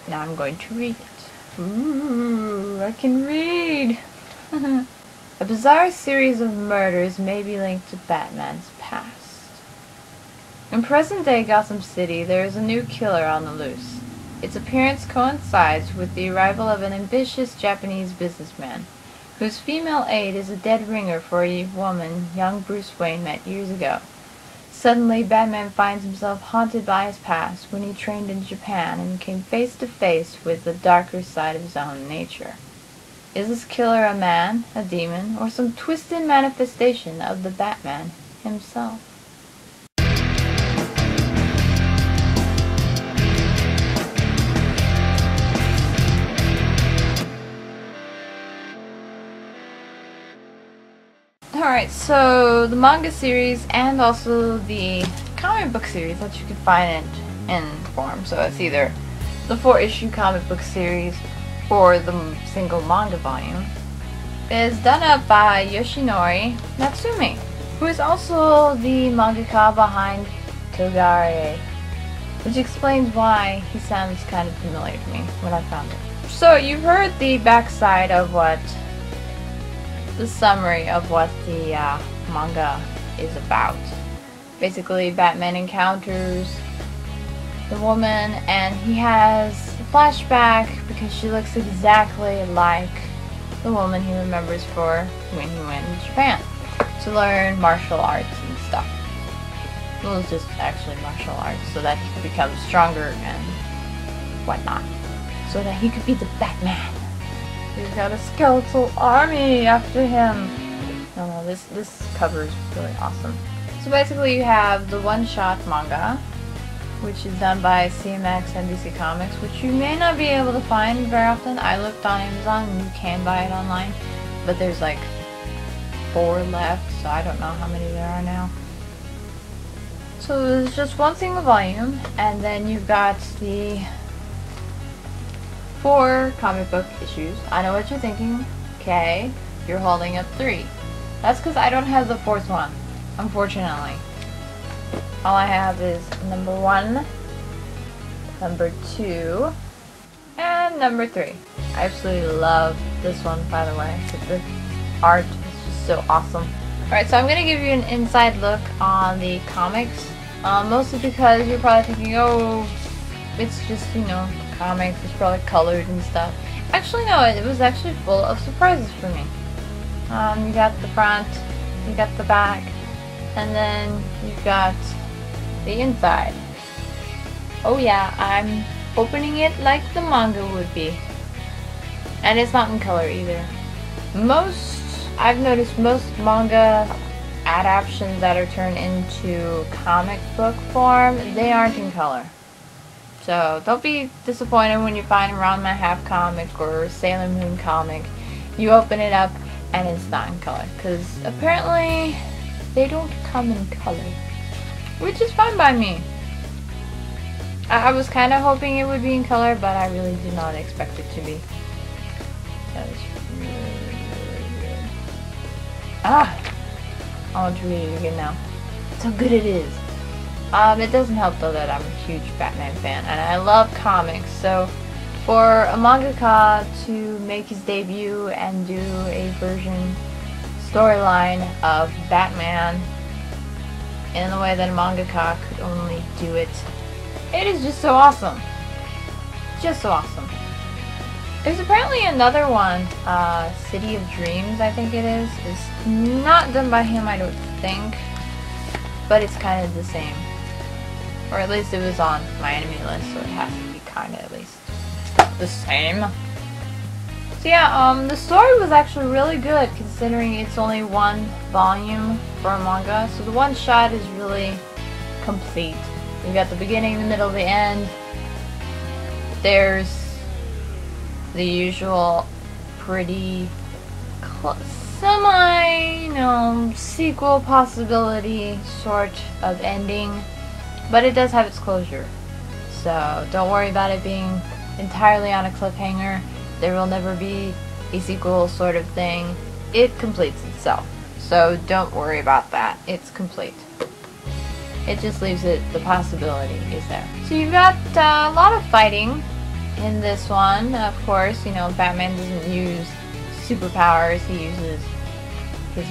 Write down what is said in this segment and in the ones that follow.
Now I'm going to read it. Ooh, I can read! A bizarre series of murders may be linked to Batman's past. In present-day Gotham City, there is a new killer on the loose. Its appearance coincides with the arrival of an ambitious Japanese businessman, whose female aide is a dead ringer for a woman young Bruce Wayne met years ago. Suddenly, Batman finds himself haunted by his past when he trained in Japan and came face to face with the darker side of his own nature. Is this killer a man, a demon, or some twisted manifestation of the Batman himself? Alright, so the manga series and also the comic book series that you can find it in form. So it's either the 4-issue comic book series or the single manga volume, is done up by Yoshinori Natsumi, who is also the mangaka behind Togare, which explains why he sounds kind of familiar to me when I found it. So you've heard the backside of the summary of what the manga is about. Basically, Batman encounters the woman and he has a flashback because she looks exactly like the woman he remembers for when he went to Japan to learn martial arts and stuff. Well, it's just actually martial arts so that he could become stronger and whatnot. So that he could be the Batman. He's got a skeletal army after him. No, this cover is really awesome. So basically you have the one-shot manga, which is done by CMX and DC Comics, which you may not be able to find very often. I looked on Amazon and you can buy it online, but there's like 4 left, so I don't know how many there are now. So there's just one single volume, and then you've got the 4 comic book issues. I know what you're thinking. Okay, you're holding up 3. That's because I don't have the 4th one, unfortunately. All I have is number 1, number 2, and number 3. I absolutely love this one, by the way. The art is just so awesome. Alright, so I'm going to give you an inside look on the comics. Mostly because you're probably thinking, oh, it's just, you know, comics, it's probably colored and stuff. Actually, no, it was actually full of surprises for me. You got the front, you got the back, and then you've got the inside. Oh yeah, I'm opening it like the manga would be. And it's not in color either. I've noticed most manga adaptations that are turned into comic book form, they aren't in color. So don't be disappointed when you find a Ranma half comic or Sailor Moon comic. You open it up and it's not in color. Because apparently they don't come in color. Which is fine by me. I was kind of hoping it would be in color, but I really did not expect it to be. That is really, really good. Ah! I want to read it again now. That's how good it is. It doesn't help though that I'm a huge Batman fan, and I love comics, so for a mangaka to make his debut and do a version storyline of Batman in the way that a mangaka could only do it, it is just so awesome. Just so awesome. There's apparently another one, City of Dreams, I think it is. It's not done by him, I don't think, but it's kind of the same. Or at least it was on my AnimeList, so it has to be kind of at least the same. So yeah, the story was actually really good considering it's only 1 volume for a manga. So the one shot is really complete. You got the beginning, the middle, the end. There's the usual pretty semi, sequel possibility sort of ending. But it does have its closure. So don't worry about it being entirely on a cliffhanger. There will never be a sequel sort of thing. It completes itself. So don't worry about that. It's complete. It just leaves it, the possibility is there. So you've got a lot of fighting In this one, of course, you know, Batman doesn't use superpowers. He uses his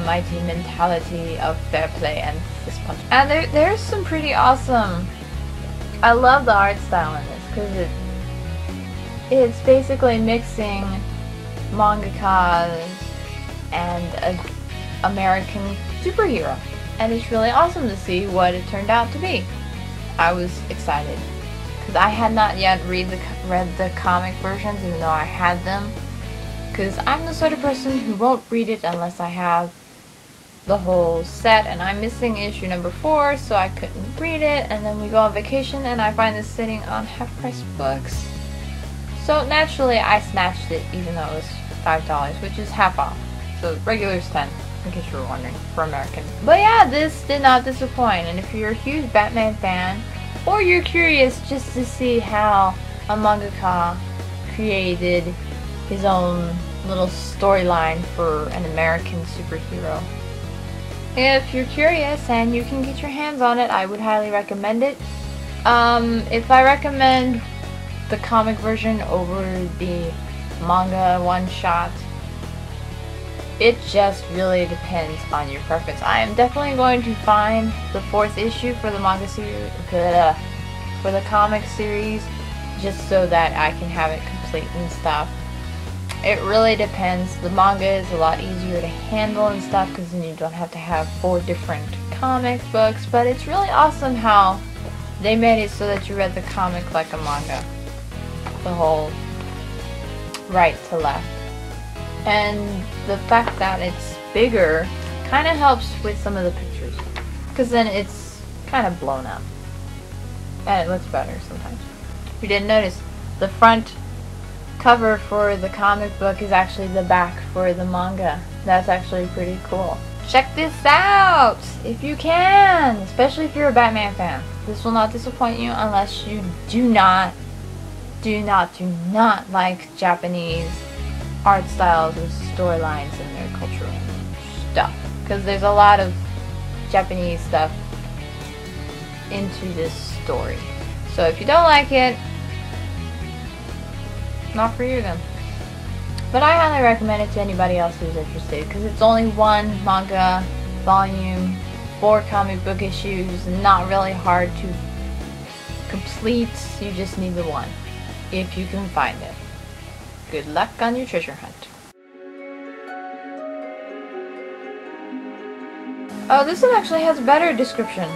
mighty mentality of fair play and fist punch. And there's some pretty awesome... I love the art style in this, because it's basically mixing mangakas and an American superhero. And it's really awesome to see what it turned out to be. I was excited, because I had not yet read the comic versions, even though I had them. Because I'm the sort of person who won't read it unless I have the whole set, and I'm missing issue number 4, so I couldn't read it. And then we go on vacation and I find this sitting on half-price books, so naturally I snatched it, even though it was $5, which is half off. So regular is 10, in case you were wondering, for American. But yeah, this did not disappoint, and if you're a huge Batman fan, or you're curious just to see how a mangaka created his own little storyline for an American superhero, if you're curious and you can get your hands on it, I would highly recommend it. If I recommend the comic version over the manga one-shot, it just really depends on your preference. I am definitely going to find the 4th issue for the manga series, for the comic series, just so that I can have it complete and stuff. It really depends. The manga is a lot easier to handle and stuff, because then you don't have to have 4 different comic books. But it's really awesome how they made it so that you read the comic like a manga. The whole right to left. And the fact that it's bigger kind of helps with some of the pictures, because then it's kind of blown up. And it looks better sometimes. If you didn't notice, the front cover for the comic book is actually the back for the manga. That's actually pretty cool. Check this out if you can, especially if you're a Batman fan. This will not disappoint you unless you do not like Japanese art styles and storylines and their cultural stuff, because there's a lot of Japanese stuff into this story. So if you don't like it, not for you then. But I highly recommend it to anybody else who's interested, because it's only one manga volume, 4 comic book issues, not really hard to complete. You just need the one, if you can find it. Good luck on your treasure hunt. Oh, this one actually has a better description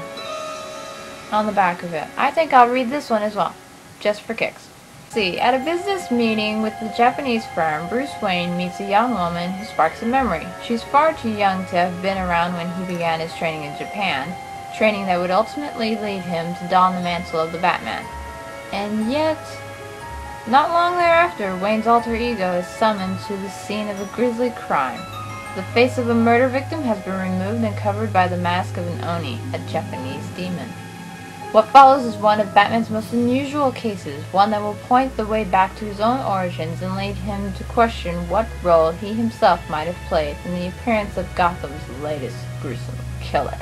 on the back of it. I think I'll read this one as well, just for kicks. See, at a business meeting with the Japanese firm, Bruce Wayne meets a young woman who sparks a memory. She's far too young to have been around when he began his training in Japan, training that would ultimately lead him to don the mantle of the Batman. And yet, not long thereafter, Wayne's alter ego is summoned to the scene of a grisly crime. The face of a murder victim has been removed and covered by the mask of an Oni, a Japanese demon. What follows is one of Batman's most unusual cases, one that will point the way back to his own origins and lead him to question what role he himself might have played in the appearance of Gotham's latest gruesome killer.